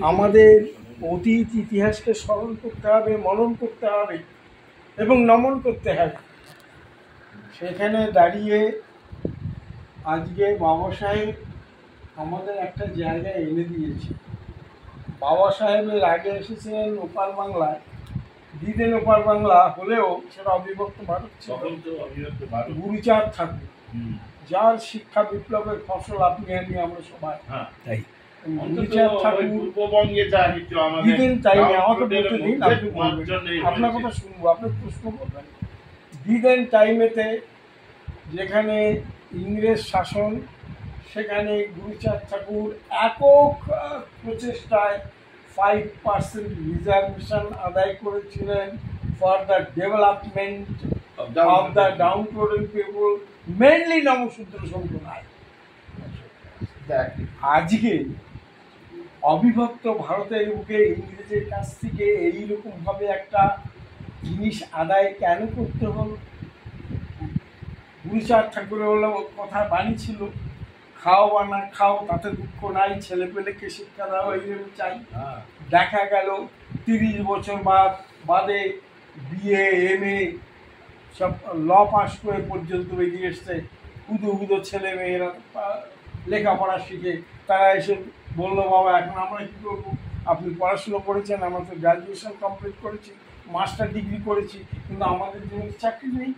আমাদের অতীত ইতিহাসকে স্মরণ করতে হবে, মনন করতে হবে এবং নমন করতে হবে। সেখানে দাঁড়িয়ে আজকে বাবা সাহেব আমাদের একটা জায়গায় এনে দিয়েছে। বাবা সাহেবের আগে এসেছিলেন ওপার বাংলায়, দ্বিদেন ওপার বাংলা হলেও সেটা অবিভক্ত ভারত ছিল। গুরুচাঁদ ঠাকুর, যার শিক্ষা বিপ্লবের ফসল আপনি আমি আমরা সবাই। তাই গুরুচাঁদ ঠাকুর দ্বিদেন টাইমে, আমাকে বলতে দিন, আপনার কথা শুনবো, আপনি প্রশ্ন করবেন। দ্বিদেন টাইমেতে যেখানে ইংরেজ শাসন, সেখানে গুরুচাঁদ ঠাকুর একক প্রচেষ্টায় 5% রিজার্ভেশন আদায় করেছিলেন for the development of the down trodden people, mainly Namasudra সম্প্রদায়। আজকে অবিভক্ত ভারতের বুকে ইংরেজের কাছ থেকে এইরকমভাবে একটা জিনিস আদায় কেন করতে হলো? গুরুচাঁদ ঠাকুরের কথা বাণী ছিল, খাও বা না খাও তাতে দুঃখ নাই, ছেলে পেলেকে শিক্ষা দেওয়া এইভাবে চাই। দেখা গেল 30 বছর বাদে বিএ MA সব ল পাস করে পর্যন্ত বেরিয়ে এসছে উদো ছেলে মেয়েরা লেখাপড়া শিখে। তারা এসে বললো, বাবা এখন আমরা কী করবো? আপনি পড়াশুনো করেছেন, আমরা তো গ্র্যাজুয়েশন কমপ্লিট করেছি, মাস্টার ডিগ্রি করেছি, কিন্তু আমাদের জন্য চাকরি নেই।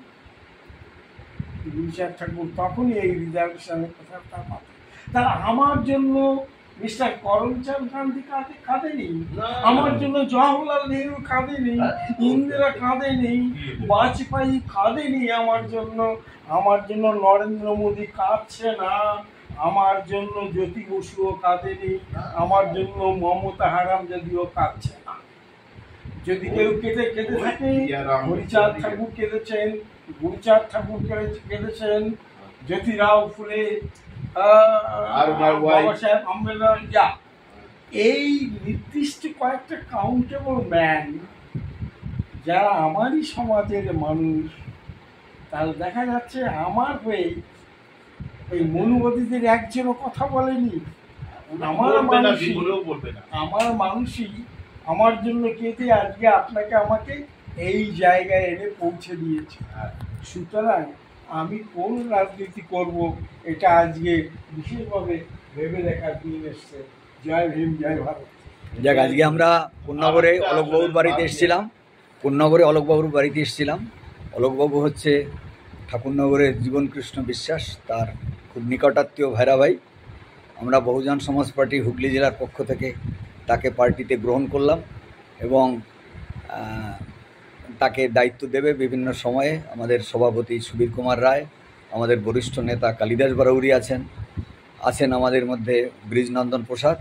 গুরুচাঁদ ঠাকুর তখনই এই রিজার্ভেশনের কথা তার মাথায়। তাহলে আমার জন্য মিস্টার করমচাঁদ গান্ধী কাঁদেনি, আমার জন্য জওহরলাল নেহরু কাঁদেনি, ইন্দিরা কাঁদেনি, বাজপেয়ী কাঁদেনি আমার জন্য নরেন্দ্র মোদী কাঁদছে না, আমার জন্য জ্যোতি বসুও কাঁদেনি, আমার জন্য মমতা হারামজাদিও কাঁদছে না। যদি কেউ কেঁদে থাকে, হরিচাঁদ ঠাকুর কেঁদেছেন, গুরুচাঁদ ঠাকুর কেঁদেছেন, জ্যোতিরাও ফুলে, বাবা সাহেব আম্বেদকর, এই নির্দিষ্ট কয়েকটা কাউন্টেবল ম্যান যারা আমারই সমাজের মানুষ। তাহলে দেখা যাচ্ছে আমার হয়ে এই মনুবাদীদের একজনও কথা বলেনি। আমার মানুষই আমার জন্য কেঁদে আজকে আপনাকে আমাকে এই জায়গায় এনে পৌঁছে দিয়েছে। সুতরাং আমি কোন রাজনীতি করব এটা আজকে বিশেষভাবে ভেবে দেখার দিন এসছে। জয় ভীম, জয় ভারত। যাক, আজকে আমরা কোন্নগরে অলোকবাবুর বাড়িতে এসেছিলাম। অলোকবাবু হচ্ছে ঠাকুরনগরের জীবনকৃষ্ণ বিশ্বাস, তার খুব নিকটাত্মীয় ভাইরা ভাই। আমরা বহুজন সমাজ পার্টি হুগলি জেলার পক্ষ থেকে তাকে পার্টিতে গ্রহণ করলাম এবং তাকে দায়িত্ব দেবে বিভিন্ন সময়ে আমাদের সভাপতি সুবীর কুমার রায়, আমাদের বরিষ্ঠ নেতা কালিদাস বারৌরি আছেন আমাদের মধ্যে ব্রিজনন্দন প্রসাদ।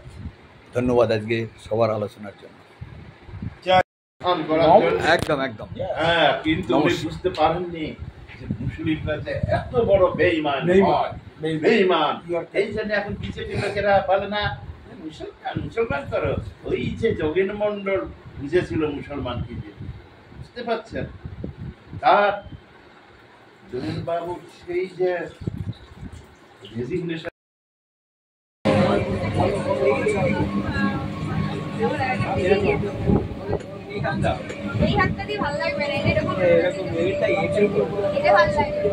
ধন্যবাদ আজকে সবার আলোচনার জন্য। একদম একদম। হ্যাঁ, কিন্তু উনি বুঝতে পারেননি যে মুসলিমরা যে এত বড় বেঈমান। এই জন্য এখন বিজেপি লোকেরা বলে না মুসলমান করো। ওই যে যোগেন মন্ডল বুঝেছিল মুসলমান কি, বুঝতে পারছেন? তার যোগেন বাবু সেই যে রেজিগনেশন এই হাতটা দিয়ে ভালো লাগবে না, এরকম এটা ভালো লাগবে।